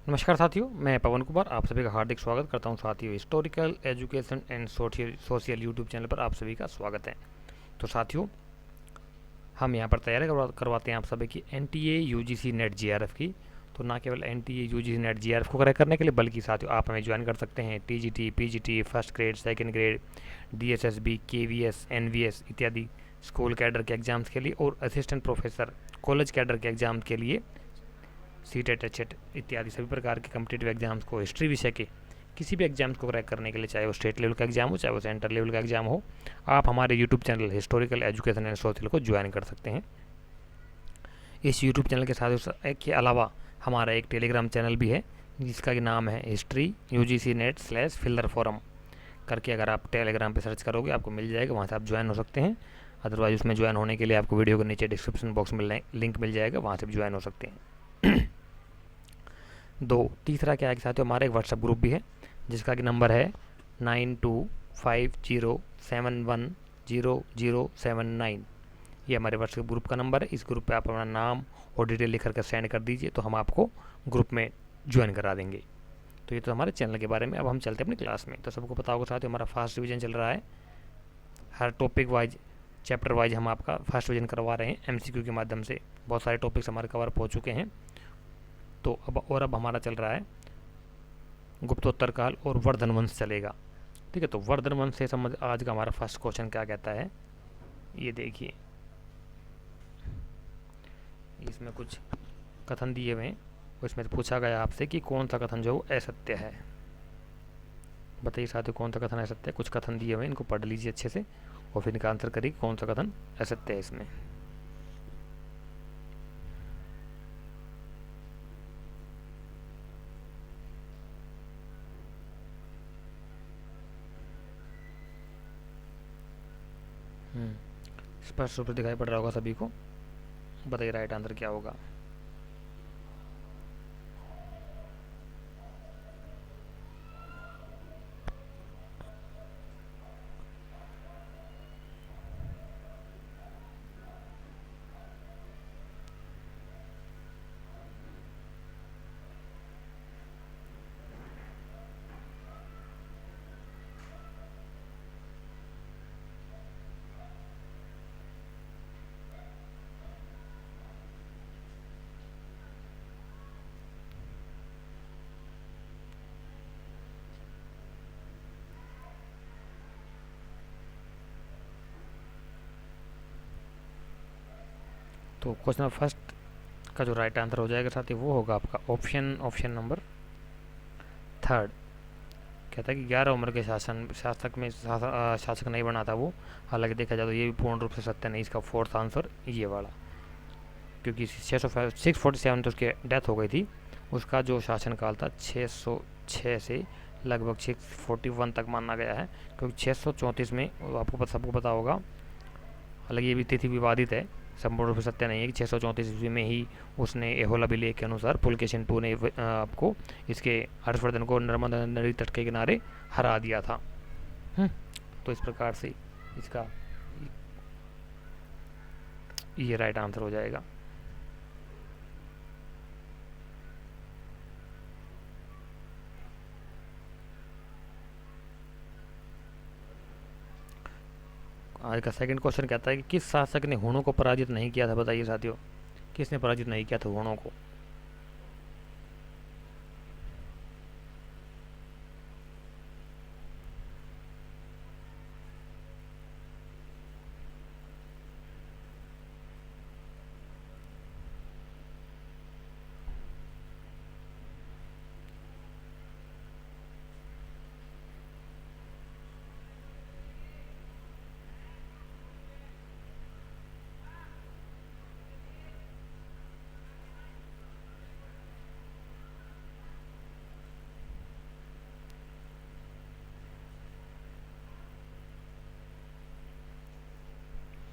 नमस्कार साथियों, मैं पवन कुमार आप सभी का हार्दिक स्वागत करता हूं। साथियों, historical education and social YouTube channel पर आप सभी का स्वागत है। तो साथियों, हम यहां पर तैयारी करवाते हैं आप सभी की एनटीए यूजीसी नेट जीआरएफ की। तो ना केवल एनटीए यूजीसी नेट जीआरएफ को क्रैक करने के लिए, बल्कि साथियों आप हमें ज्वाइन कर सकते हैं TGT, PGT, first grade, second grade, DSSB, KVS, NVS इत्यादि स्कूल कैडर के एग्जाम्स के लिए, और असिस्टेंट प्रोफेसर कॉलेज कैडर के एग्जाम के लिए, सीटेट, एचएट इत्यादि सभी प्रकार के कम्पिटेटिव एग्जाम्स को, हिस्ट्री विषय के किसी भी एग्जाम्स को क्रैक करने के लिए, चाहे वो स्टेट लेवल का एग्जाम हो, चाहे वो सेंटर लेवल का एग्जाम हो, आप हमारे YouTube channel historical education and social को ज्वाइन कर सकते हैं। इस यूट्यूब चैनल के साथ के अलावा हमारा एक टेलीग्राम चैनल भी है, जिसका नाम है history UGC net slash fielder forum करके। अगर आप टेलीग्राम पे सर्च करोगे आपको मिल जाएगा, वहाँ से आप ज्वाइन हो सकते हैं। अदरवाइज उसमें ज्वाइन होने के लिए आपको वीडियो के नीचे डिस्क्रिप्शन बॉक्स में लिंक मिल जाएगा, वहाँ से भी ज्वाइन हो सकते हैं। तीसरा क्या है कि साथियों, हमारा एक व्हाट्सएप ग्रुप भी है, जिसका कि नंबर है 9250710079। ये हमारे व्हाट्सएप ग्रुप का नंबर है। इस ग्रुप पे आप अपना नाम और डिटेल लिख करके सेंड कर दीजिए, तो हम आपको ग्रुप में ज्वाइन करा देंगे। तो ये तो हमारे चैनल के बारे में। अब हम चलते हैं अपनी क्लास में। तो सबको पता होगा साथियों, हमारा फर्स्ट रिवीजन चल रहा है। हर टॉपिक वाइज, चैप्टर वाइज हम आपका फर्स्ट रिवीजन करवा रहे हैं एमसीक्यू के माध्यम से। बहुत सारे टॉपिक्स हमारे कवर हो चुके हैं। तो अब हमारा चल रहा है गुप्तोत्तर काल और वर्धन वंश चलेगा। ठीक है, तो वर्धन वंश से समझ आज का हमारा फर्स्ट क्वेश्चन क्या कहता है, ये देखिए। इसमें कुछ कथन दिए हुए हैं, उसमें पूछा गया आपसे कि कौन सा कथन जो असत्य है। बताइए साथियों, कौन सा कथन असत्य है। कुछ कथन दिए हुए हैं, इनको पढ़ लीजिए अच्छे से और फिर इनका आंसर करिए कौन सा कथन असत्य है इसमें। स्पष्ट रूप से दिखाई पड़ रहा होगा सभी को। बताइए राइट आंसर क्या होगा। तो क्वेश्चन नंबर फर्स्ट का जो राइट आंसर हो जाएगा साथी, वो होगा आपका ऑप्शन नंबर थर्ड। कहता है कि 11 उम्र के शासक नहीं बना था वो। हालांकि देखा जाए तो ये भी पूर्ण रूप से सत्य नहीं। इसका फोर्थ आंसर ये वाला, क्योंकि 647 तो उसकी डेथ हो गई थी। उसका जो शासनकाल था 606 से लगभग 641 तक माना गया है, क्योंकि 634 में आपको सबको पता होगा। हालांकि ये भी तिथि विवादित है, संपूर्ण रूप से सत्य नहीं है कि 634 ईस्वी में ही उसने एहोला अभिलेख के अनुसार पुलकेशिन II ने आपको इसके हर्षवर्धन को नर्मदा नदी तट के किनारे हरा दिया था। तो इस प्रकार से इसका ये राइट आंसर हो जाएगा। आज का सेकंड क्वेश्चन कहता है कि किस शासक ने हुणों को पराजित नहीं किया था। बताइए साथियों, किसने पराजित नहीं किया था हुणों को।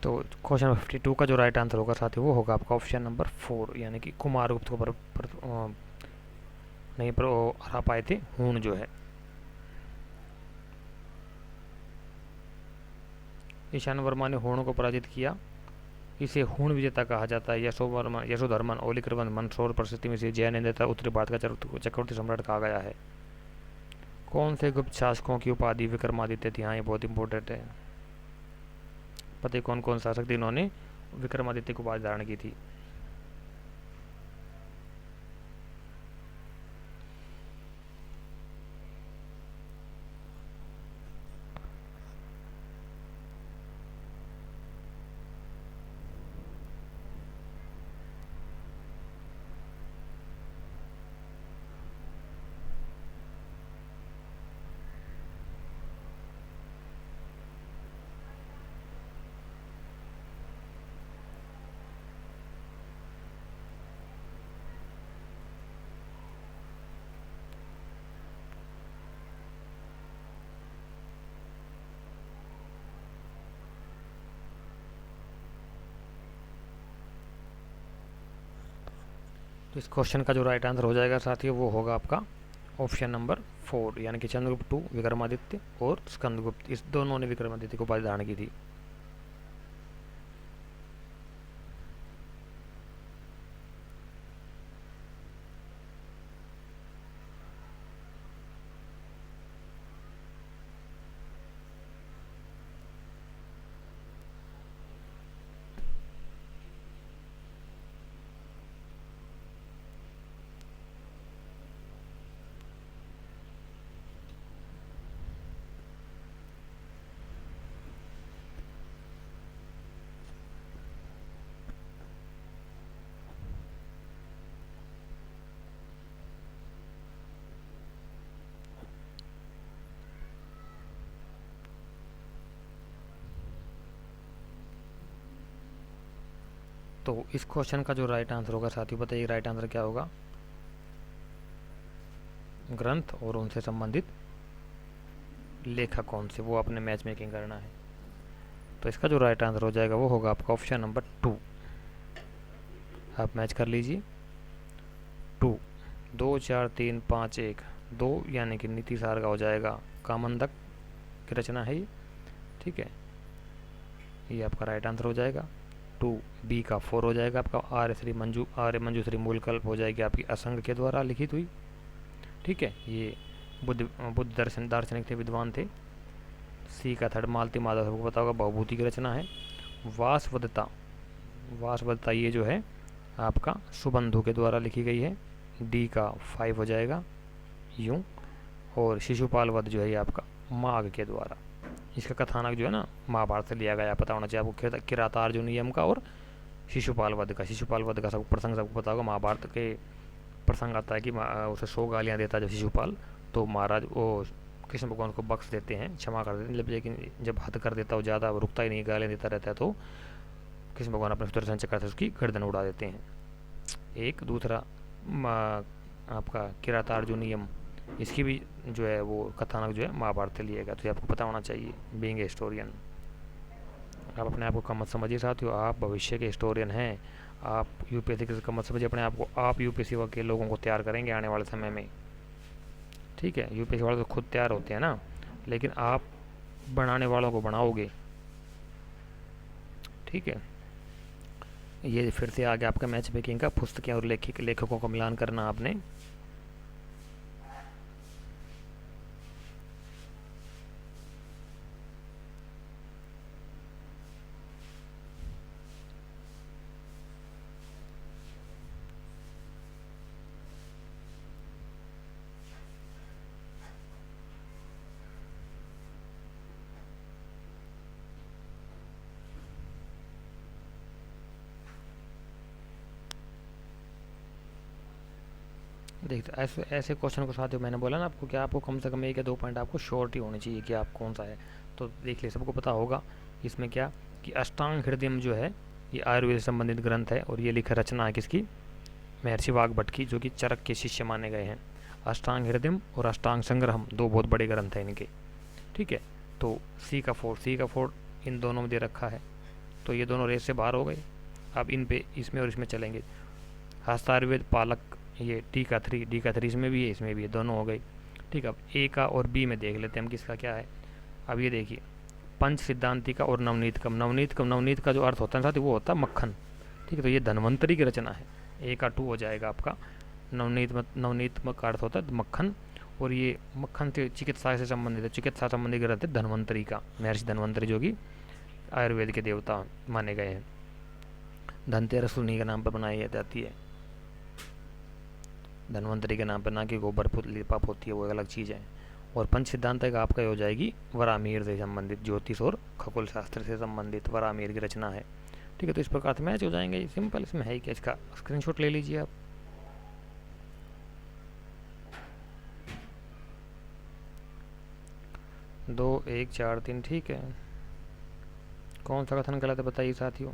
तो क्वेश्चन नंबर 52 का जो राइट आंसर होगा साथी, वो होगा आपका ऑप्शन नंबर 4, यानी कि कुमारगुप्त को नहीं पर हरा पाए थे हूण जो है। ईशान वर्मा ने हूणों को पराजित किया इसे हुण विजेता कहा जाता है। यशोधर्मन, ओलिक्रमन, मंदसौर परिस्थिति में से जयनेन्द्र उत्तरी भारत का चक्रवर्ती सम्राट कहा गया है। कौन से गुप्त शासकों की उपाधि विक्रमादित्य थी? हाँ, ये बहुत इंपॉर्टेंट है। पता है कौन कौन शासक थे इन्होंने विक्रमादित्य को उपाधि धारण की थी? तो इस क्वेश्चन का जो राइट आंसर हो जाएगा साथियों वो होगा आपका ऑप्शन नंबर 4, यानी कि चंद्रगुप्त 2 विक्रमादित्य और स्कंदगुप्त, इस दोनों ने विक्रमादित्य को उपाधि धारण की थी। तो इस क्वेश्चन का जो राइट आंसर होगा साथियों, बताइए राइट आंसर क्या होगा? ग्रंथ और उनसे संबंधित लेखक कौन से, वो अपने मैच मेकिंग करना है। तो इसका जो राइट आंसर हो जाएगा वो होगा आपका ऑप्शन नंबर 2। आप मैच कर लीजिए। 2 2 4 3 5 1 2, यानी कि नीति सार का हो जाएगा। कामंदक की रचना है ये, ठीक है, ये आपका राइट आंसर हो जाएगा। 2 बी का 4 हो जाएगा आपका। आर्य मंजूश्री मूलकल्प हो जाएगी आपकी असंग के द्वारा लिखित हुई, ठीक है, ये बुद्ध दार्शनिक थे, विद्वान थे। सी का थर्ड मालती माधव सबको पता होगा, बहुभूति की रचना है। वासवदता ये जो है आपका सुबंधु के द्वारा लिखी गई है। डी का 5 हो जाएगा यूं। और शिशुपाल वध जो है ये आपका माघ के द्वारा, इसका कथानक जो है ना महाभारत से लिया गया, पता होना चाहिए आपको। किरातार्जुनीयम का और शिशुपाल वध का सब प्रसंग सबको पता होगा। महाभारत के प्रसंग आता है कि उसे 100 गालियाँ देता है जब शिशुपाल, तो महाराज वो कृष्ण भगवान को बख्श देते हैं, क्षमा कर देते हैं। लेकिन जब हद कर देता है ज़्यादा, रुकता ही नहीं, गालियाँ देता रहता है, तो कृष्ण भगवान अपने सुदर्शन चक्र से उसकी गर्दन उड़ा देते हैं। एक दूसरा आपका किरातार्जुनीयम, इसकी भी जो है वो कथानक जो है महाभारत से लिएगा, तो ये आपको पता होना चाहिए बीइंग ए हिस्टोरियन। आप अपने आप को कम मत समझिए साथियों, आप भविष्य के हिस्टोरियन हैं। आप यूपीएससी के कम मत समझिए अपने आप को, आप यूपीएससी के लोगों को तैयार करेंगे आने वाले समय में, ठीक है। यूपीएससी वाले तो खुद तैयार होते हैं ना, लेकिन आप बनाने वालों को बनाओगे, ठीक है। ये फिर से आगे आपका मैच मेकिंग का पुस्तकें और लेखकों का मिलान करना आपने। देखते ऐसे क्वेश्चन को साथियों, मैंने बोला ना आपको कि आपको कम से कम 1 या 2 पॉइंट आपको श्योरिटी होनी चाहिए कि आप कौन सा है। तो देख ले, सबको पता होगा इसमें क्या कि अष्टांग हृदय जो है ये आयुर्वेद से संबंधित ग्रंथ है, और ये लिखा रचना है किसकी? महर्षि वाग्भट की, जो कि चरक के शिष्य माने गए हैं। अष्टांग हृदय और अष्टांग संग्रहम 2 बहुत बड़े ग्रंथ हैं इनके, ठीक है। तो सी का 4 इन दोनों में दे रखा है, तो ये दोनों रेस से बाहर हो गए। अब इन पे इसमें और इसमें चलेंगे। हस्तायुर्वेद पालक, ये डी का 3 इसमें भी है, इसमें भी है, दोनों हो गई, ठीक है। अब ए का और बी में देख लेते हैं हम किसका क्या है। अब ये देखिए, पंच सिद्धांति का और नवनीत का। नवनीत का जो अर्थ होता है साथ ही वो होता है मक्खन। ठीक है, तो ये धन्वंतरी की रचना है, ए का 2 हो जाएगा आपका। नवनीत का अर्थ होता है मक्खन, और ये मक्खन से चिकित्सा से संबंधित है, चिकित्सा संबंधी ग्रंथ है धन्वंतरी का, महर्षि धन्वंतरी जो कि आयुर्वेद के देवता माने गए हैं। धनतेरस उन्हीं के नाम पर बनाई जाती है, धन्वंतरी के नाम पर, ना कि गोबर लिपाप होती है, वो अलग चीज़ है। और पंच सिद्धांत का आपका हो जाएगी वरामीर से संबंधित, ज्योतिष और खगोल शास्त्र से संबंधित वरामीर की रचना है। ठीक है, तो इस प्रकार से मैच हो जाएंगे, सिंपल। इसमें है क्या, इसका स्क्रीनशॉट ले लीजिए आप। दो 1 4 3, ठीक है। कौन सा कथन गलत है बताइए साथियों।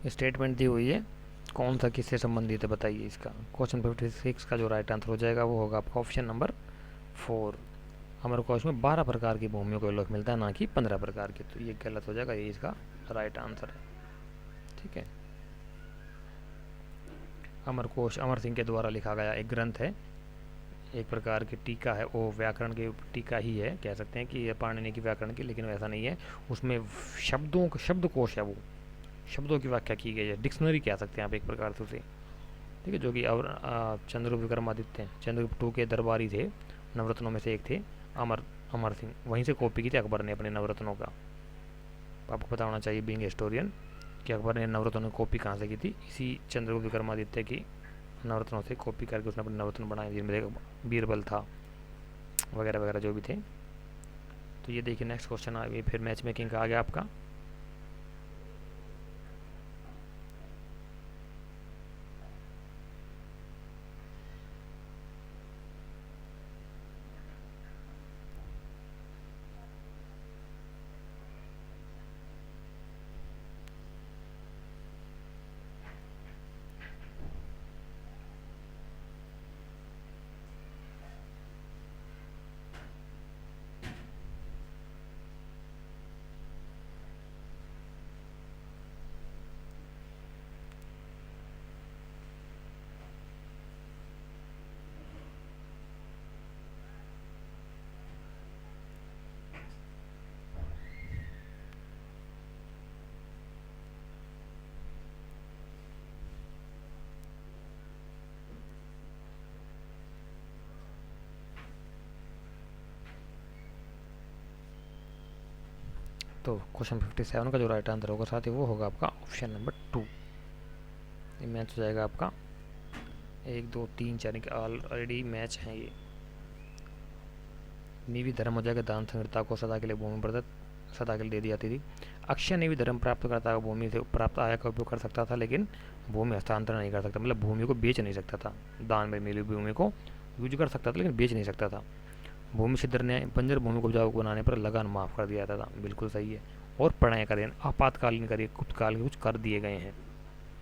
स्टेटमेंट दी हुई है, कौन सा किससे संबंधित है बताइए। इसका क्वेश्चन 56 का जो राइट आंसर हो जाएगा वो होगा आपका ऑप्शन नंबर 4। हमारे कोश में 12 प्रकार की भूमियों को लोक मिलता है, ना कि 15 प्रकार के, तो ये गलत हो जाएगा, ये इसका राइट आंसर है। ठीक है, अमरकोश अमर सिंह के द्वारा लिखा गया एक ग्रंथ है, एक प्रकार की टीका है, वो व्याकरण की टीका ही है, कह सकते हैं कि ये पाणिनि की व्याकरण की, लेकिन वैसा नहीं है। उसमें शब्दकोश है, वो शब्दों की व्याख्या की गई है, डिक्शनरी कह सकते हैं आप एक प्रकार से उसे। ठीक है, जो कि चंद्रगुप्त विक्रमादित्य, चंद्रगुप्त 2 के दरबारी थे, नवरत्नों में से एक थे अमर सिंह, वहीं से कॉपी की थी अकबर ने अपने नवरत्नों का। आपको पता होना चाहिए बीइंग हिस्टोरियन कि अकबर ने नवरत्नों की कॉपी कहाँ से की थी, इसी चंद्रगुप्त विक्रमादित्य की नवरत्नों से कॉपी करके उसने अपने नवरत्न बनाए, जिनमें बीरबल था वगैरह वगैरह जो भी थे। तो ये देखिए नेक्स्ट क्वेश्चन आ गया, फिर मैच मेकिंग का आ गया आपका। तो क्वेश्चन 57 का जो राइट आंसर होगा साथ ही वो होगा आपका ऑप्शन नंबर 2। ये मैच हो जाएगा आपका 1 2 3 4 के ऑलरेडी मैच है ये। निवी धर्म हो जाएगा, दान संग्रता को सदा के लिए भूमि प्रदत्त सदा के लिए दे दी जाती थी। अक्षय निवी धर्म प्राप्त करता भूमि से प्राप्त आय का उपयोग कर सकता था, लेकिन भूमि हस्तांतरण नहीं कर सकता, मतलब भूमि को बेच नहीं सकता था। दान में मिली भूमि को यूज कर सकता था लेकिन बेच नहीं सकता था। भूमि छिद्र न्याय, बंजर भूमि को उपजाऊ बनाने पर लगान माफ कर दिया जाता था, बिल्कुल सही है। और प्रणय कर आपातकालीन करिए गुप्तकाल के कुछ कर दिए गए हैं।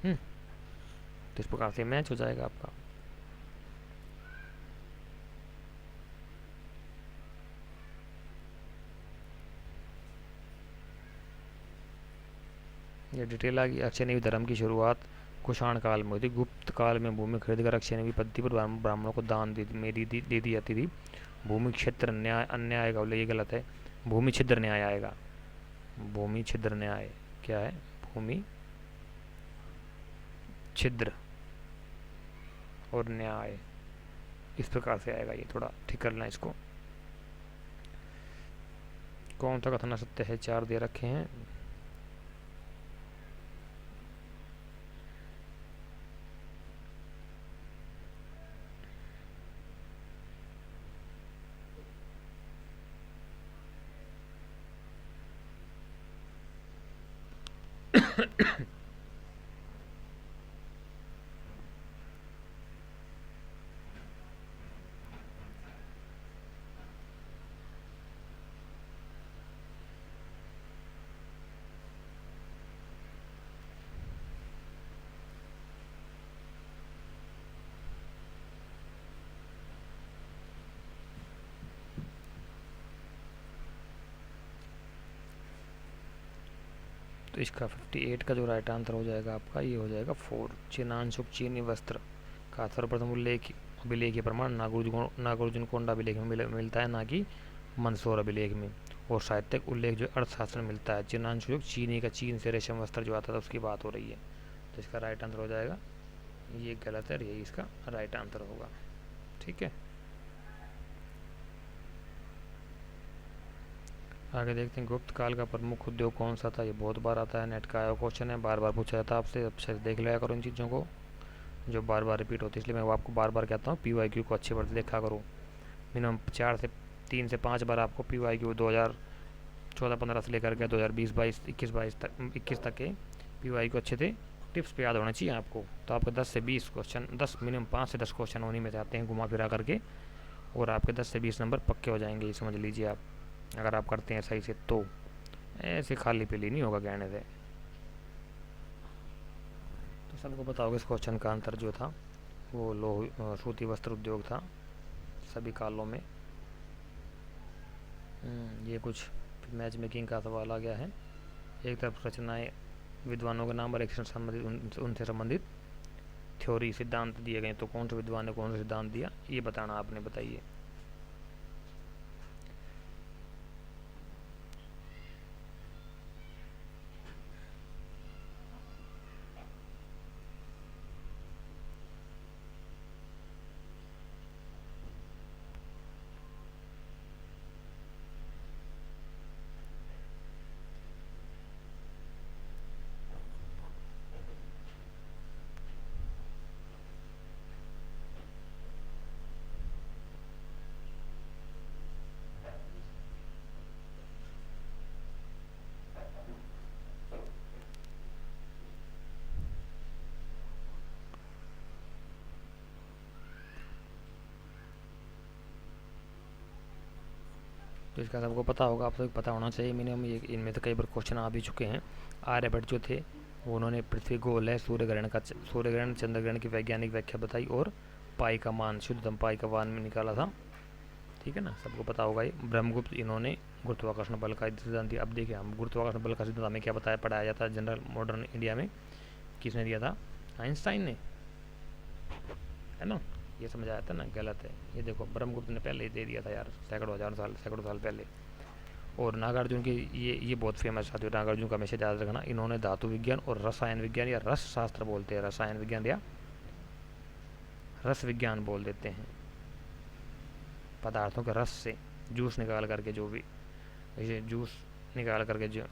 तो इस प्रकार से मैच हो जाएगा आपका। ये डिटेल आ गई। अक्षय निवि धर्म की शुरुआत कुषाण काल में हुई थी। गुप्त काल में भूमि खरीदकर अक्षय निवि पद्धति पर ब्राह्मणों को दान दे दी जाती थी। भूमि क्षेत्र न्याय अन्याय आएगा, बोले ये गलत है, भूमि छिद्र न्याय आएगा। भूमि छिद्र न्याय क्या है, भूमि छिद्र और न्याय, इस प्रकार से आएगा। ये थोड़ा ठीक कर लेना इसको। कौन सा कथन सत्य है, 4 दे रखे हैं। तो इसका 58 का जो राइट आंसर हो जाएगा आपका, ये हो जाएगा 4। चिन्हांशुक चीनी वस्त्र का सर्वप्रथम उल्लेख अभिलेख प्रमाण नागार्जुन कोंडा अभिलेख में मिलता है, ना कि मंदसौर अभिलेख में। और साहित्यिक उल्लेख जो अर्थशास्त्र में मिलता है। चिन्हांशुक चीनी का, चीन से रेशम वस्त्र जो आता था उसकी बात हो रही है, तो इसका राइट आंसर हो जाएगा, ये गलत है, यही इसका राइट आंसर होगा। ठीक है, आगे देखते हैं। गुप्त काल का प्रमुख उद्योग कौन सा था? ये बहुत बार आता है, नेट का आया क्वेश्चन है, बार बार पूछा जाता है आपसे। अच्छे से देख लिया करो इन चीज़ों को, जो बार बार रिपीट होती है, इसलिए मैं वो आपको बार बार कहता हूँ PYQ को अच्छे बढ़ते देखा करो। मिनिमम 3 से 5 बार आपको PYQ 2014-15 से लेकर के 2020-22 21 तक के PYQ अच्छे थे टिप्स पे याद होना चाहिए आपको। तो आपके 10 से 20 क्वेश्चन, 10 मिनिमम 5 से 10 क्वेश्चन होने में जाते हैं घुमा फिरा करके, और आपके 10 से 20 नंबर पक्के हो जाएंगे, ये समझ लीजिए आप, अगर आप करते हैं सही से। तो ऐसे खाली पीली नहीं होगा कहने से। तो सबको पता होगा इस क्वेश्चन का आंसर जो था वो सूती वस्त्र उद्योग था सभी कालों में। ये कुछ मैच मेकिंग का सवाल आ गया है। एक तरफ रचनाएं विद्वानों के नाम और एक संबंधित उनसे संबंधित थ्योरी सिद्धांत दिए गए, तो कौन से विद्वान ने कौन सा सिद्धांत दिया ये बताना आपने, बताइए। तो इसका सबको पता होगा, आप सबको पता होना चाहिए मिनिमम, ये इनमें से कई बार क्वेश्चन आ भी चुके हैं। आर्यभट्ट जो थे वो उन्होंने पृथ्वी गोल है, सूर्यग्रहण चंद्रग्रहण की वैज्ञानिक व्याख्या बताई, और पाई का मान, शुद्धतम पाई का मान में निकाला था। ठीक है ना, सबको पता होगा ये। ब्रह्मगुप्त, इन्होंने गुरुत्वाकर्षण बल का सिद्धांत दिया। अब देखिए, हम गुरुत्वाकर्षण बल का सिद्धांत हमें क्या पढ़ाया जाता है जनरल मॉडर्न इंडिया में, किसने दिया था? आइंस्टाइन ने, है ना। ये समझाया था ना, गलत है। ये देखो, ब्रह्मगुप्त ने पहले ही दे दिया था यार, सैकड़ों साल पहले। और नागार्जुन की ये बहुत फेमस था, नागार्जुन का हमेशा याद रखना। इन्होंने धातु विज्ञान और रसायन विज्ञान, या रस शास्त्र बोलते हैं, रसायन विज्ञान या रस विज्ञान बोल देते हैं, पदार्थों के रस से जूस निकाल करके, जो भी जैसे जूस निकाल करके जो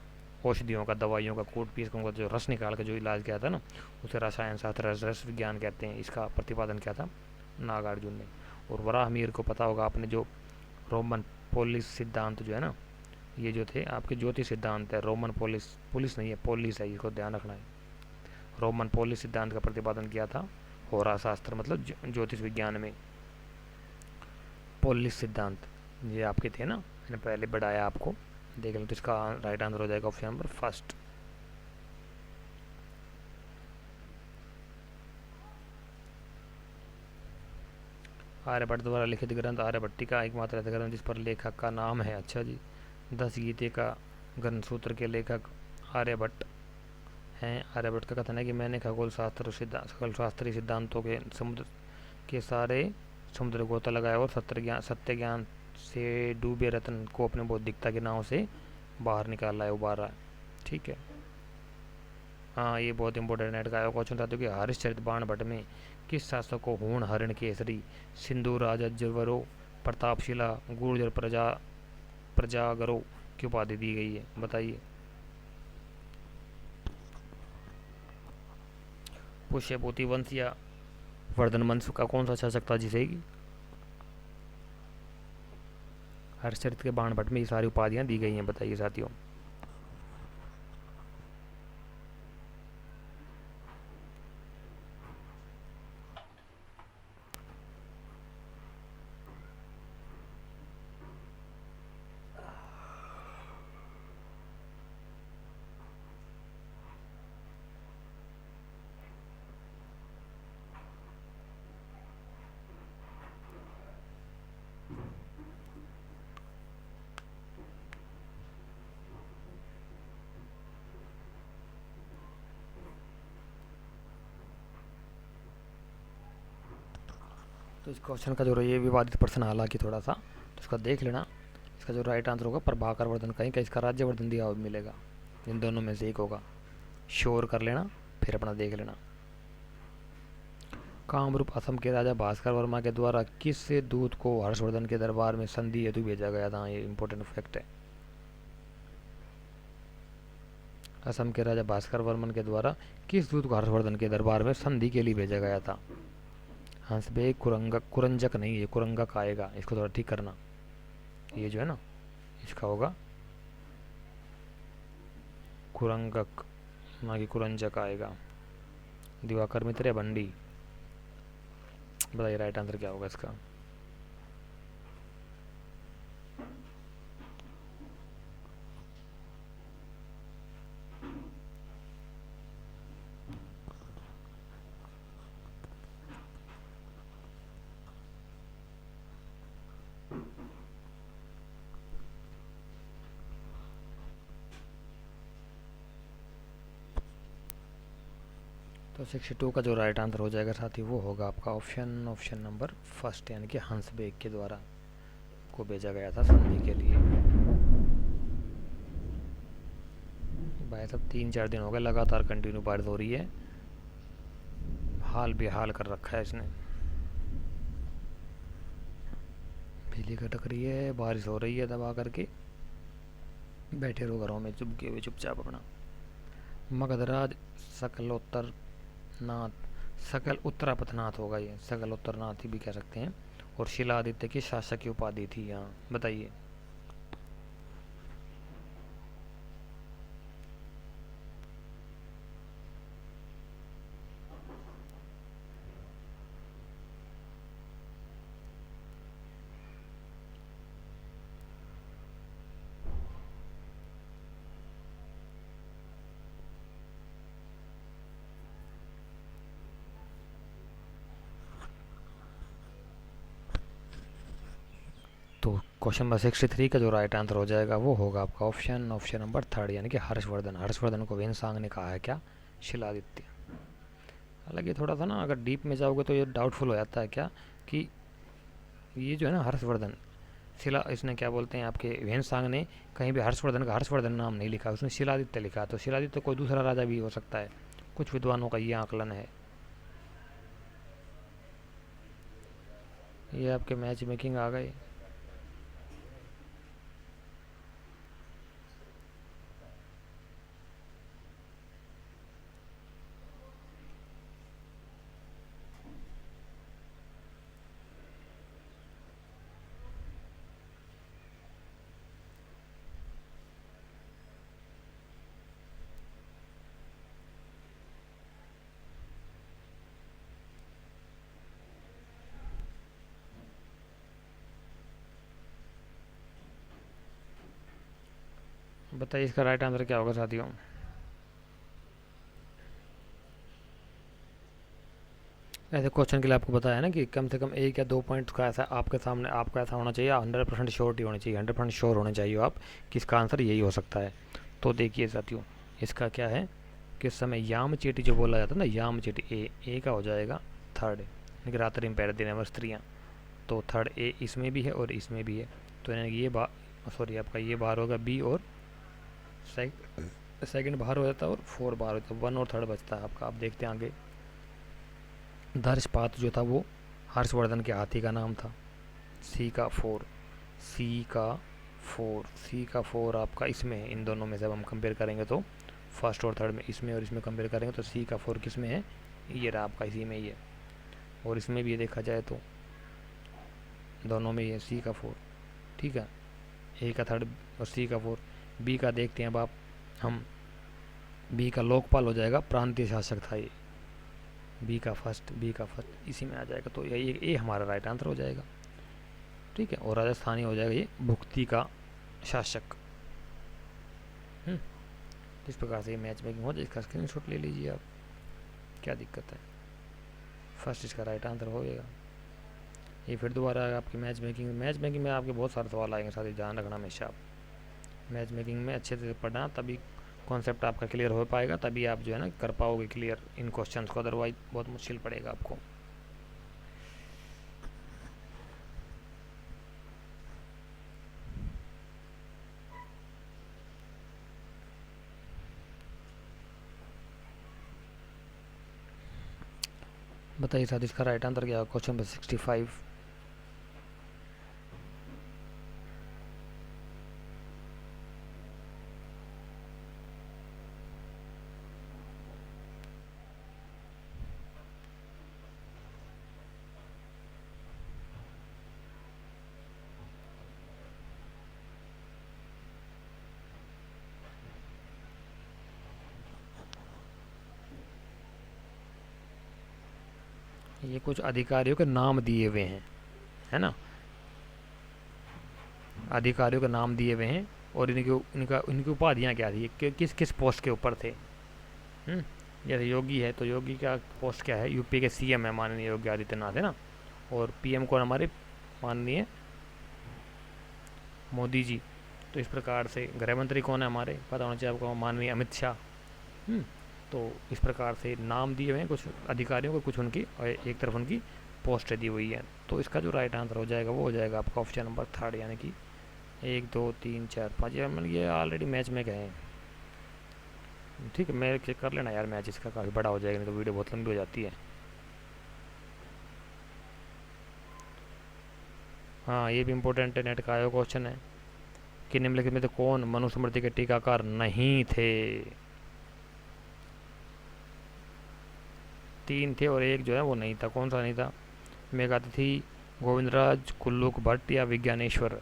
औषधियों का, दवाइयों का, कोट पीस का जो रस निकाल कर जो इलाज किया था ना, उसे रसायन शास्त्र, रस विज्ञान कहते हैं। इसका प्रतिपादन किया था नागार्जुन ने। और वराहमिहिर को पता होगा आपने, जो रोमन पोलिस सिद्धांत जो है ना, ये जो थे आपके ज्योतिष सिद्धांत है, रोमन पुलिस नहीं है, पोलिस है, इसको ध्यान रखना है। रोमन पोलिस सिद्धांत का प्रतिपादन किया था होरा शास्त्र, मतलब ज्योतिष विज्ञान में पोलिस सिद्धांत ये आपके थे ना, मैंने पहले बढ़ाया आपको, देख लें। तो इसका राइट आंसर हो जाएगा ऑप्शन नंबर फर्स्ट। आर्यभट्ट द्वारा लिखित ग्रंथ आर्यभट्टी का एकमात्र ऐसा ग्रंथ जिस पर लेखक का नाम है। अच्छा जी, 10 गीते का ग्रंथसूत्र के लेखक आर्यभट्ट हैं। आर्यभट्ट का कथन है कि मैंने खगोल शास्त्रीय सिद्धांतों के समुद्र के सारे समुद्र गोता लगाया और सत्य ज्ञान से डूबे रत्न को अपने बौद्धिकता के नाव से बाहर निकाला है, उबारा है। ठीक है, हाँ, ये बहुत इंपॉर्टेंट है। का क्वेश्चन था कि हरिश्चरित बाणभट्ट में किस शासक को हूण हरिण केसरी सिंधु राजा जवरो प्रतापशिला गुर्जर प्रजागरो की उपाधि दी गई है, बताइए। पुष्यभूति वंश या वर्धन वंश का कौन सा शासक था जिसे हरिश्चरित के बाणभट्ट में ये सारी उपाधियां दी गई हैं, बताइए साथियों। तो इस क्वेश्चन का जो ये विवादित प्रश्न हालांकि थोड़ा सा, तो इसका देख लेना। इसका जो राइट आंसर होगा प्रभाकर वर्धन कहीं का, इसका राज्यवर्धन दिया हुआ मिलेगा, इन दोनों में से एक होगा। श्योर कर लेना, फिर अपना देख लेना। कामरूप असम के राजा भास्कर वर्मा के द्वारा किस दूत को हर्षवर्धन के दरबार में संधि हेतु भेजा गया था? ये इंपॉर्टेंट फैक्ट है। असम के राजा भास्कर वर्मन के द्वारा किस दूत को हर्षवर्धन के दरबार में संधि के लिए भेजा गया था? हंसबेग कुरंजक नहीं, ये कुरंगक आएगा, इसको थोड़ा ठीक करना। ये जो है ना, इसका होगा कुरंगक, ना कि कुरंजक आएगा। दिवाकर मित्र या बंडी, बताइए राइट आंसर क्या होगा इसका? तो 62 का जो राइट आंसर हो जाएगा साथी, वो होगा आपका ऑप्शन नंबर फर्स्ट, यानी कि हंसबेग के द्वारा को भेजा गया था संधि के लिए। भाई साहब 3-4 दिन हो गए लगातार कंटिन्यू बारिश हो रही है, हाल बेहाल कर रखा है इसने। बिजली कटक रही है, बारिश हो रही है, दबा करके बैठे रहो घरों में चुपके हुए चुपचाप अपना। मगधराज सकल उत्तरापथनाथ होगा, ये सकल उत्तरनाथ ही भी कह सकते हैं। और शिलादित्य की शासक की उपाधि थी यहाँ, बताइए। तो क्वेश्चन नंबर 63 का जो राइट आंसर हो जाएगा वो होगा आपका ऑप्शन नंबर थर्ड, यानी कि हर्षवर्धन को वेनसांग ने कहा है क्या? शिलादित्य। हालांकि थोड़ा सा ना, अगर डीप में जाओगे तो ये डाउटफुल हो जाता है क्या कि ये जो है ना हर्षवर्धन, इसने क्या बोलते हैं आपके वेनसांग ने कहीं भी हर्षवर्धन नाम नहीं लिखा, उसने शिलादित्य लिखा। तो शिलादित्य कोई दूसरा राजा भी हो सकता है, कुछ विद्वानों का ये आकलन है। ये आपके मैच मेकिंग आ गए। बताइए इसका राइट आंसर क्या होगा साथियों? ऐसे क्वेश्चन के लिए आपको बताया ना कि कम से कम 1 या 2 पॉइंट्स का ऐसा आपके सामने आपका ऐसा होना चाहिए, 100% श्योरिटी होनी चाहिए, 100% श्योर होने चाहिए आप कि इसका आंसर यही हो सकता है। तो देखिए साथियों, इसका क्या है, किस समय याम चेटी जो बोला जाता है ना, याम चेटी ए का हो जाएगा थर्ड, यानी कि रात्रि में पहले दिन स्त्रियाँ। तो थर्ड ए इसमें भी है और इसमें भी है, तो यानी कि ये आपका ये बार होगा बी, और सेकंड बाहर हो जाता है और 4 बाहर होता है, 1 और 3 बचता है आपका। आप देखते हैं आगे, धर्षपात जो था वो हर्षवर्धन के हाथी का नाम था। सी का 4 आपका इसमें है, इन दोनों में से अब हम कंपेयर करेंगे तो फर्स्ट और थर्ड में, इसमें और इसमें कंपेयर करेंगे तो सी का 4 किस में है? ये रहा आपका, इसी में ही है। और इसमें भी ये देखा जाए तो दोनों में ही है सी का 4, ठीक है, ए का 3 और सी का 4। बी का देखते हैं अब हम, बी का लोकपाल हो जाएगा, प्रांतीय शासक था ये, बी का फर्स्ट इसी में आ जाएगा। तो ये हमारा राइट आंसर हो जाएगा, ठीक है। और राजस्थानी हो जाएगा ये भुक्ति का शासक। इस प्रकार से ये मैच मेकिंग हो जाए, इसका स्क्रीनशॉट ले लीजिए आप, क्या दिक्कत है। फर्स्ट इसका राइट आंसर हो जाएगा। ये फिर दोबारा आपकी मैच मेकिंग में आपके बहुत सारे सवाल आएंगे साथ ही, ध्यान रखना हमेशा आप मैच मेकिंग में अच्छे से पढ़ना, तभी कॉन्सेप्ट आपका क्लियर हो पाएगा, तभी आप जो है ना कर पाओगे क्लियर इन क्वेश्चंस को, अदरवाइज बहुत मुश्किल पड़ेगा आपको। बताइए साथ इसका राइट आंसर क्या होगा क्वेश्चन नंबर 65। ये कुछ अधिकारियों के नाम दिए हुए हैं, है ना, अधिकारियों के नाम दिए हुए हैं और इनकी उपाधियाँ क्या थी, किस किस पोस्ट के ऊपर थे। हम्म, जैसे योगी है तो योगी का पोस्ट क्या है, यूपी के सीएम है माननीय योगी आदित्यनाथ, है ना। और पीएम कौन हमारे, माननीय मोदी जी। तो इस प्रकार से गृह मंत्री कौन है हमारे, पता होना चाहिए आपको, माननीय अमित शाह। हम्म, तो इस प्रकार से नाम दिए हुए हैं कुछ अधिकारियों को, कुछ उनकी, और एक तरफ उनकी पोस्ट दी हुई है। तो इसका जो राइट आंसर हो जाएगा वो हो जाएगा आपका ऑप्शन नंबर थर्ड, यानी कि 1 2 3 4 5। ये मतलब ये ऑलरेडी मैच में गए हैं। ठीक है, मैं कर लेना यार मैच, इसका काफ़ी बड़ा हो जाएगा, नहीं तो वीडियो बहुत लंबी हो जाती है। हाँ, ये भी इम्पोर्टेंट है, नेट का आयो क्वेश्चन है कि निम्नलिखित में से कौन मनुस्मृति के टीकाकार नहीं थे। 3 थे और एक जो है वो नहीं था, कौन सा नहीं था। मेघातिथि, गोविंदराज, कुल्लूक भट्ट या विज्ञानेश्वर।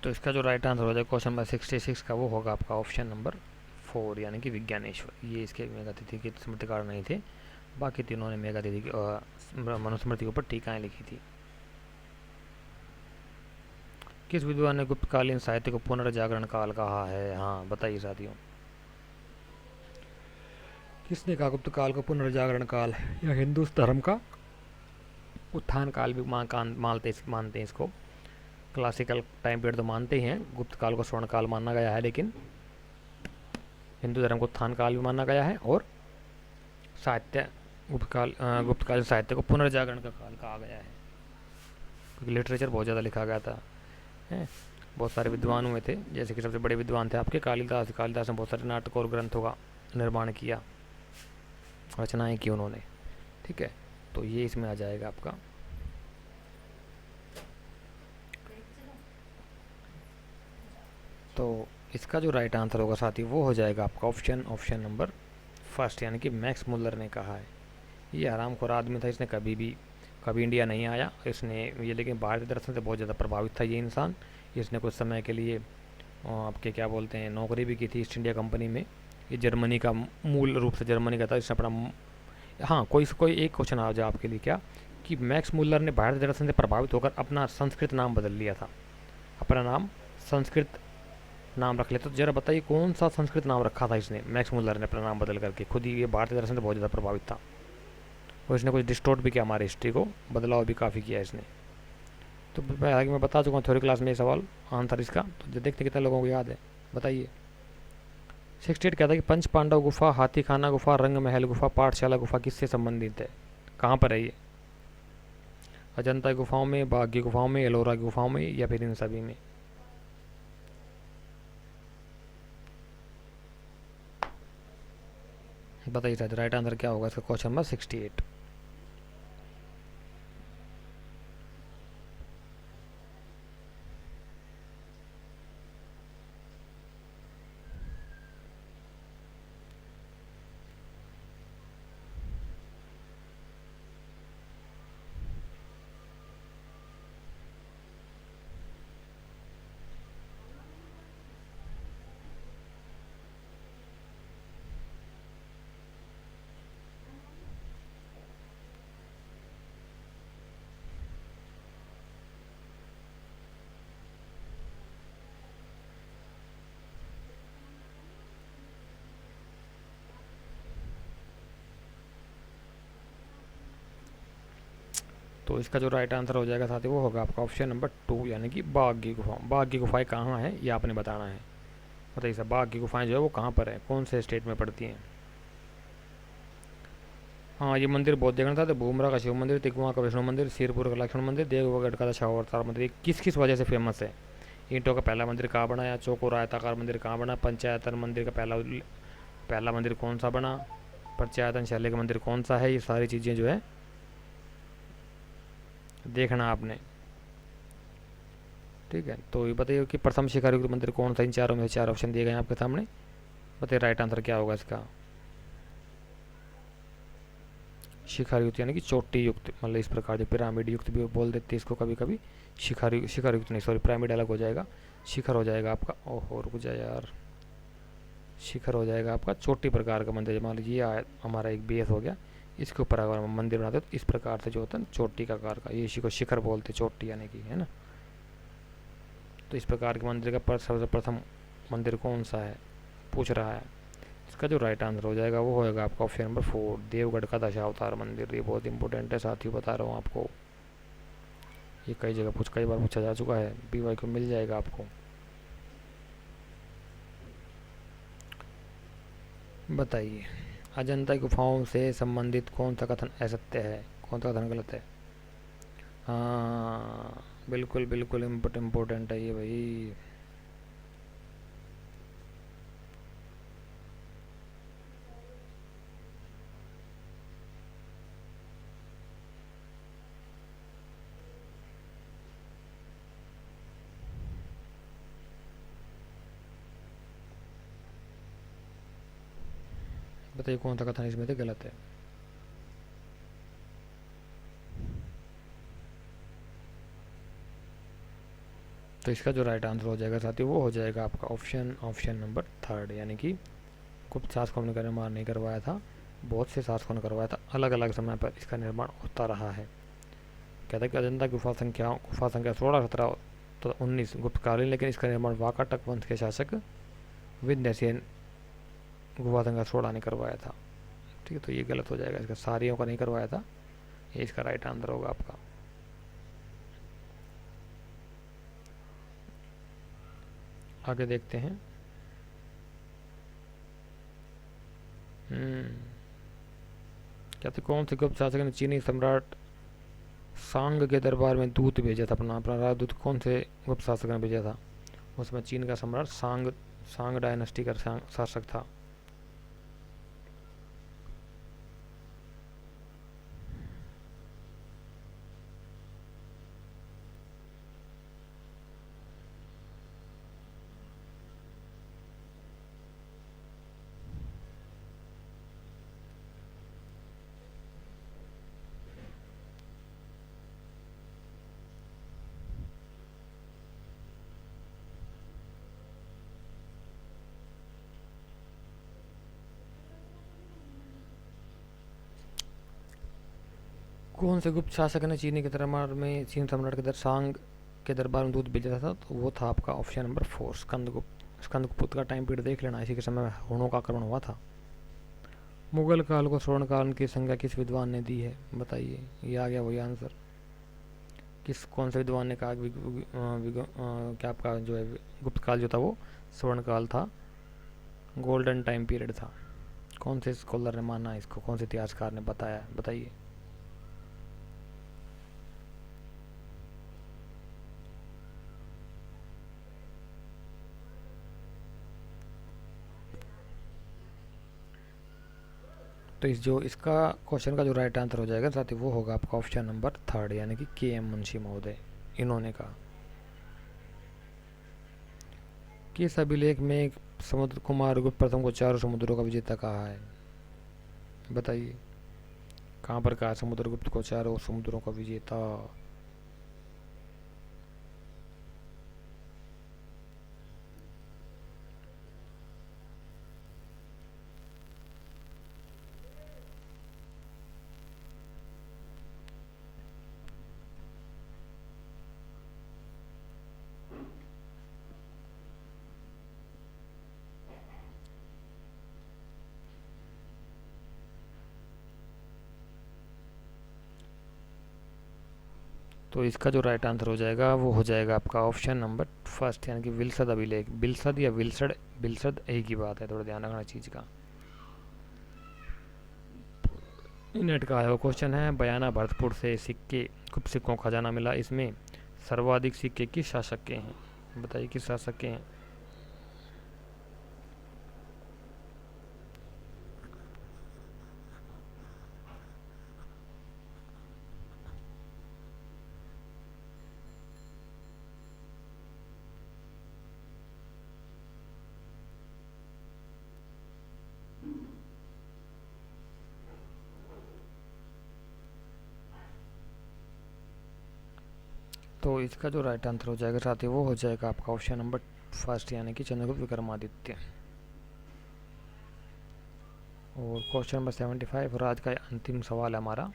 तो इसका जो राइट आंसर हो जाएगा क्वेश्चन नंबर 66 का, वो होगा आपका ऑप्शन नंबर 4, यानी कि विज्ञानेश्वर। ये इसके मेघातिथि के स्मृतिकार नहीं थे, बाकी तीनों ने मेघातिथि की मनुस्मृति के ऊपर टीकाएँ लिखी थी। किस विद्वान ने गुप्तकालीन साहित्य को पुनर्जागरण काल कहा है। हाँ बताइए साथियों, किसने कहा गुप्त काल को पुनर्जागरण काल, या हिंदू धर्म का उत्थान काल भी मानते हैं इसको। क्लासिकल टाइम पीरियड तो मानते ही हैं, गुप्त काल को स्वर्ण काल माना गया है, लेकिन हिंदू धर्म को उत्थान काल भी माना गया है, और साहित्य गुप्तकालीन साहित्य को पुनर्जागरण का काल कहा गया है, क्योंकि लिटरेचर बहुत ज़्यादा लिखा गया था, है। बहुत सारे विद्वान हुए थे, जैसे कि सबसे बड़े विद्वान थे आपके कालिदास। कालिदास ने बहुत सारे नाटक और ग्रंथों का निर्माण किया, रचनाएं की उन्होंने। ठीक है, तो ये इसमें आ जाएगा आपका। तो इसका जो राइट आंसर होगा साथी वो हो जाएगा आपका ऑप्शन नंबर फर्स्ट, यानी कि मैक्स मुल्लर ने कहा है। ये हरामखोर आदमी था, इसने कभी इंडिया नहीं आया इसने, ये लेकिन भारतीय दर्शन से बहुत ज़्यादा प्रभावित था ये इंसान। इसने कुछ समय के लिए आपके क्या बोलते हैं नौकरी भी की थी ईस्ट इंडिया कंपनी में। ये जर्मनी का, मूल रूप से जर्मनी का था। इसने अपना, हाँ कोई एक क्वेश्चन आ जाए आपके लिए क्या, कि मैक्स मुल्लर ने भारतीय दर्शन से प्रभावित होकर अपना संस्कृत नाम बदल लिया था, अपना नाम संस्कृत नाम रख लेते। तो जरा बताइए कौन सा संस्कृत नाम रखा था इसने, मैक्स मुल्लर ने अपना नाम बदल करके। खुद ही ये भारतीय दर्शन से बहुत ज़्यादा प्रभावित था, और इसने कुछ डिस्टोर्ट भी किया, हमारी हिस्ट्री को बदलाव भी काफ़ी किया इसने। तो हालांकि मैं बता चुका हूँ थ्योरी क्लास में ये सवाल आंसर इसका, तो देखते कितने लोगों को याद है, बताइए। 68 क्या था कि पंच पांडव गुफा, हाथी खाना गुफा, रंग महल गुफा, पाठशाला गुफा किससे संबंधित है, कहाँ पर है ये। अजंता गुफाओं में, बाघ की गुफाओं में, एलोरा की गुफाओं में, या फिर इन सभी में। बताइए सर राइट आंसर क्या होगा इसका क्वेश्चन नंबर 68। तो इसका जो राइट आंसर हो जाएगा साथी वो होगा आपका ऑप्शन नंबर 2 यानी कि बाघ की गुफा। बाघ की गुफाएं कहाँ हैं ये आपने बताना है। बताइए सर, बाघ की गुफाएं जो है वो कहाँ पर है, कौन से स्टेट में पड़ती हैं। हाँ, ये मंदिर बहुत देखना था। तो भूमरा का शिव मंदिर, तिगवा का विष्णु मंदिर, सिरपुर का लक्ष्मण मंदिर, देवगढ़ का दशावतार अवतार मंदिर, ये किस किस वजह से फेमस है। ईंटों का पहला मंदिर कहाँ बना, या चौकोर आयताकार मंदिर कहाँ बना, पंचायतन मंदिर का पहला पहला मंदिर कौन सा बना, पंचायतन शैली का मंदिर कौन सा है, ये सारी चीज़ें जो है देखना आपने। ठीक है, तो ये बताइए कि प्रथम शिखर युक्त मंदिर कौन सा। इन चारों में से 4 ऑप्शन दिए गए हैं आपके सामने। बताइए राइट आंसर क्या होगा इसका। शिखर युक्त यानी कि चोटी युक्त, मतलब इस प्रकार जो पिरामिड युक्त भी बोल देते हैं इसको कभी कभी। शिखर युक्त नहीं, सॉरी, पिरामिड अलग हो जाएगा। शिखर हो जाएगा आपका, ओहो रुक जाए यार, शिखर हो जाएगा आपका चोटी प्रकार का मंदिर। मान लीजिए ये हमारा एक बेस हो गया, इसके ऊपर अगर हम मंदिर बनाते तो इस प्रकार से जो होता है चोटी का आकार का, ये इसी को शिखर बोलते चोटी यानी कि, है ना। तो इस प्रकार के मंदिर का सबसे प्रथम मंदिर कौन सा है पूछ रहा है। इसका जो राइट आंसर हो जाएगा वो होएगा आपका ऑप्शन नंबर 4, देवगढ़ का दशावतार मंदिर। ये बहुत इंपॉर्टेंट है साथियों, बता रहा हूँ आपको। ये कई बार पूछा जा चुका है, BY को मिल जाएगा आपको। बताइए, अजंता गुफाओं से संबंधित कौन सा कथन असत्य है, कौन सा कथन गलत है। हाँ बिल्कुल बिल्कुल इम्पोर्टेंट है ये भाई। बताइए कौन सा कथन इसमें से गलत है। तो इसका जो राइट आंसर हो जाएगा साथियों वो हो जाएगा आपका ऑप्शन नंबर 3 यानी कि गुप्त शासकों ने निर्माण नहीं करवाया था, बहुत से शासकों ने करवाया था, अलग अलग समय पर इसका निर्माण होता रहा है। कहते हैं कि अजंता गुफा संख्या 16, 17 तो 19 गुप्तकालीन, लेकिन इसका निर्माण वाकाटक वंश के शासक विंध्यसेन गुफा संख्या 16 ने करवाया था। ठीक है, तो ये गलत हो जाएगा, इसका सारियों का नहीं करवाया था, ये इसका राइट आंसर होगा आपका। आगे देखते हैं। कहते कौन से गुप्त शासक ने चीनी सम्राट सांग के दरबार में दूत भेजा था, अपना अपना राजदूत कौन से गुप्त शासक ने भेजा था। उसमें चीन का सम्राट सांग सांग डायनेस्टी का शासक था। कौन से गुप्त शासक ने चीनी के दरबार में चीन सम्राट के सांग के दरबार में दूध भेजा था, तो वो था आपका ऑप्शन नंबर 4, स्कंदगुप्त। स्कंदगुप्त का टाइम पीरियड देख लेना, इसी के समय हुणों का आक्रमण हुआ था। मुगल काल को स्वर्ण काल की संज्ञा किस विद्वान ने दी है। बताइए, ये आ गया वही आंसर। कौन से विद्वान ने कहा कि क्या आपका जो है गुप्त काल जो था वो स्वर्ण काल था, गोल्डन टाइम पीरियड था। कौन से स्कॉलर ने माना इसको, कौन से इतिहासकार ने बताया, बताइए। तो इसका क्वेश्चन का जो राइट आंसर हो जाएगा साथ ही वो होगा आपका ऑप्शन नंबर 3 यानी कि KM मुंशी महोदय। इन्होंने कहा किस अभिलेख में समुद्र कुमार गुप्त प्रथम को 4 समुद्रों का विजेता कहा है। बताइए कहाँ पर कहा समुद्रगुप्त को 4 समुद्रों का विजेता। तो इसका जो राइट आंसर हो जाएगा वो हो जाएगा आपका ऑप्शन नंबर फर्स्ट, यानी कि विलसद अभिलेख। बिलसद या विलसड, बिलसद एक ही बात है, थोड़ा ध्यान रखना चीज़ का। नेट का आया हुआ क्वेश्चन है, बयाना भरतपुर से सिक्के, गुप्त सिक्कों का खजाना मिला, इसमें सर्वाधिक सिक्के किस शासक के हैं? बताइए किस शासक के हैं। तो इसका जो राइट आंसर हो जाएगा साथी वो हो जाएगा आपका ऑप्शन नंबर फर्स्ट, यानी कि चंद्रगुप्त विक्रमादित्य। और क्वेश्चन नंबर 75 और आज का अंतिम सवाल है हमारा।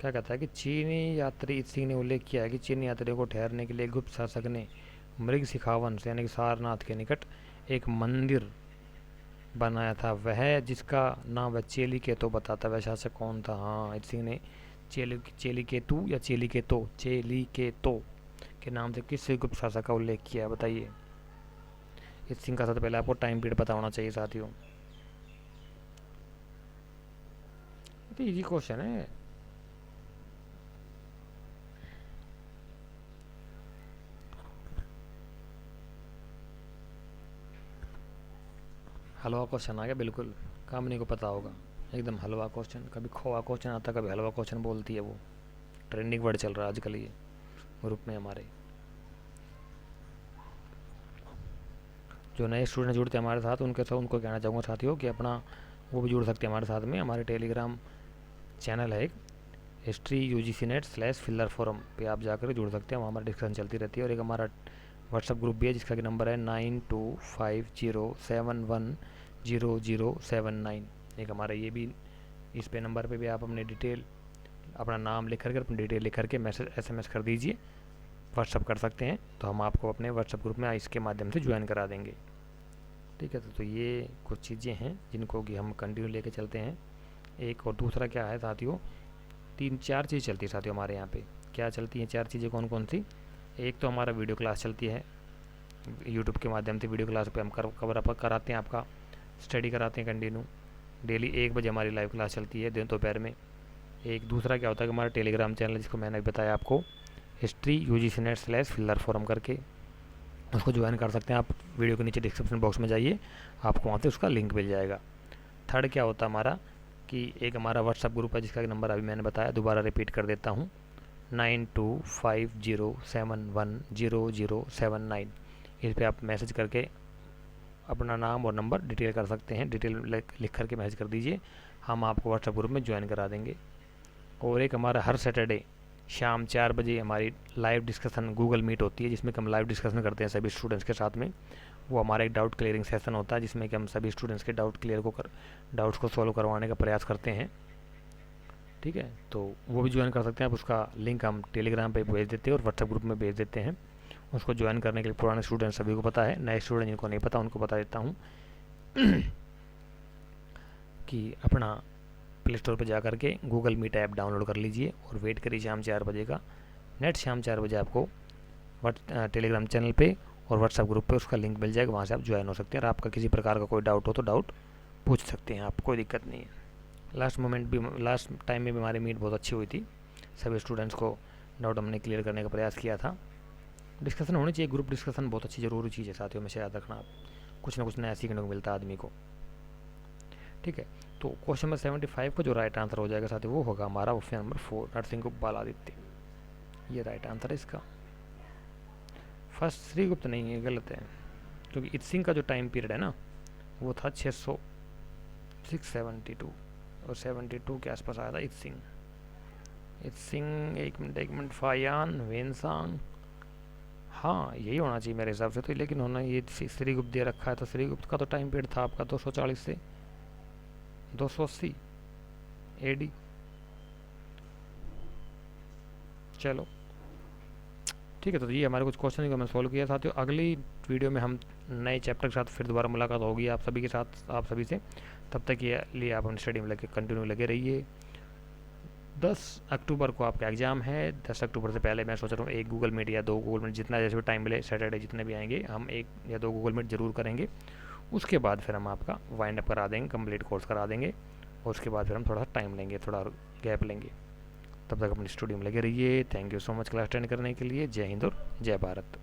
क्या कहता है कि चीनी यात्री इत सिंह ने उल्लेख किया है कि चीनी यात्रियों को ठहरने के लिए गुप्त शासक ने मृग सिखावन से यानी कि सारनाथ के निकट एक मंदिर बनाया था, वह जिसका नाम वह चेली केतो बताता, वह शासक कौन था? हाँ, इत सिंह ने चेली केतु या चेली केतो के नाम से किस गुप्त शासक का उल्लेख किया है? बताइए। इत सिंह का सबसे पहले आपको टाइम पीरियड पता होना चाहिए साथियों। तो इजी क्वेश्चन है। हलवा क्वेश्चन आ गया, बिल्कुल कामनी को पता होगा, एकदम हलवा क्वेश्चन। कभी खोआ क्वेश्चन आता, कभी हलवा क्वेश्चन बोलती है वो। ट्रेंडिंग वर्ड चल रहा है आजकल ये ग्रुप में हमारे। जो नए स्टूडेंट जुड़ते हैं हमारे साथ उनको कहना चाहूँगा साथियों कि अपना वो भी जुड़ सकते हैं हमारे साथ में। हमारे टेलीग्राम चैनल है एक, history UGC net /filler forum पे आप जाकर जुड़ सकते हैं, वहाँ हमारी डिस्कशन चलती रहती है। और एक हमारा व्हाट्सअप ग्रुप भी है जिसका कि नंबर है 925071100079। एक हमारा ये भी, इस पे नंबर पे भी आप अपने डिटेल, अपना नाम लिख करके, अपनी डिटेल लिख करके मैसेज SMS कर दीजिए, व्हाट्सअप कर सकते हैं, तो हम आपको अपने व्हाट्सअप ग्रुप में इसके माध्यम से ज्वाइन करा देंगे। ठीक है, तो ये कुछ चीज़ें हैं जिनको कि हम कंटिन्यू लेके चलते हैं। एक और दूसरा क्या है साथियों, 3-4 चीज़ चलती है साथियों हमारे यहाँ पे। क्या चलती हैं 4 चीज़ें, कौन कौन सी? एक तो हमारा वीडियो क्लास चलती है, यूट्यूब के माध्यम से वीडियो क्लास पे हम कवर अप कराते हैं, आपका स्टडी कराते हैं कंटिन्यू। डेली 1 बजे हमारी लाइव क्लास चलती है दिन दोपहर में। एक दूसरा क्या होता है कि हमारा टेलीग्राम चैनल, जिसको मैंने बताया आपको, history UGC net /filler forum करके, उसको ज्वाइन कर सकते हैं आप। वीडियो के नीचे डिस्क्रिप्शन बॉक्स में जाइए, आपको वहाँ से उसका लिंक मिल जाएगा। थर्ड क्या होता है हमारा कि एक हमारा व्हाट्सअप ग्रुप है जिसका नंबर अभी मैंने बताया, दोबारा रिपीट कर देता हूँ, 9250710079। इस पर आप मैसेज करके अपना नाम और नंबर डिटेल कर सकते हैं, डिटेल लिख करके मैसेज कर दीजिए, हम आपको व्हाट्सएप ग्रुप में ज्वाइन करा देंगे। और एक हमारा हर सैटरडे शाम 4 बजे हमारी लाइव डिस्कशन गूगल मीट होती है, जिसमें कि हम लाइव डिस्कशन करते हैं सभी स्टूडेंट्स के साथ में। वो हमारा एक डाउट क्लियरिंग सेशन होता है जिसमें कि हम सभी स्टूडेंट्स के डाउट्स को सॉल्व करवाने का प्रयास करते हैं। ठीक है, तो वो भी ज्वाइन कर सकते हैं आप। उसका लिंक हम टेलीग्राम पे भेज देते हैं और व्हाट्सएप ग्रुप में भेज देते हैं। उसको ज्वाइन करने के लिए पुराने स्टूडेंट सभी को पता है, नए स्टूडेंट जिनको नहीं पता उनको बता देता हूँ कि अपना प्ले स्टोर पर जा करके गूगल मीट ऐप डाउनलोड कर लीजिए और वेट करिए शाम 4 बजे का। नेट शाम 4 बजे आपको टेलीग्राम चैनल पे और व्हाट्सएप ग्रुप पे उसका लिंक मिल जाएगा, वहाँ से आप ज्वाइन हो सकते हैं। और आपका किसी प्रकार का कोई डाउट हो तो डाउट पूछ सकते हैं आप, कोई दिक्कत नहीं है। लास्ट टाइम में भी हमारी मीट बहुत अच्छी हुई थी, सभी स्टूडेंट्स को डाउट हमने क्लियर करने का प्रयास किया था। डिस्कशन होनी चाहिए, ग्रुप डिस्कशन बहुत अच्छी ज़रूरी चीज़ है साथियों, में से याद रखना आप, कुछ ना कुछ नया सीखने को मिलता है आदमी को। ठीक है, तो क्वेश्चन नंबर 75 का जो राइट आंसर हो जाएगा साथियों वो होगा हमारा ऑप्शन नंबर 4, नरसिंहगुप्त बालादित्य। ये राइट आंसर है इसका। फर्स्ट श्रीगुप्त नहीं है, गलत है, क्योंकि इत सिंह का जो टाइम पीरियड है ना वो था 672 और 72 के आसपास आया था इत सिंह। एक मिनट फायान वेनसांग, हाँ यही होना चाहिए मेरे हिसाब से तो, लेकिन होना ये श्रीगुप्त दे रखा है, तो श्रीगुप्त का तो टाइम पीरियड था आपका 240 से 280 AD। चलो ठीक है, तो ये हमारे कुछ क्वेश्चन को मैंने सॉल्व किया साथियों। अगली वीडियो में हम नए चैप्टर के साथ फिर दोबारा मुलाकात होगी आप सभी के साथ, आप सभी से। तब तक के लिए आप अपनी स्टडी में लगे कंटिन्यू लगे रहिए। 10 अक्टूबर को आपका एग्ज़ाम है। 10 अक्टूबर से पहले मैं सोच रहा हूँ एक गूगल मीट या 2 गूगल मीट, जितना जैसे भी टाइम मिले, सैटरडे जितने भी आएंगे हम 1 या 2 गूगल मीट ज़रूर करेंगे। उसके बाद फिर हम आपका वाइंड अप करा देंगे, कंप्लीट कोर्स करा देंगे। और उसके बाद फिर हम थोड़ा टाइम लेंगे, थोड़ा गैप लेंगे। तब तक अपनी स्टूडियो में लगे रहिए। Thank you so much class attend करने के लिए। जय हिंद और जय भारत।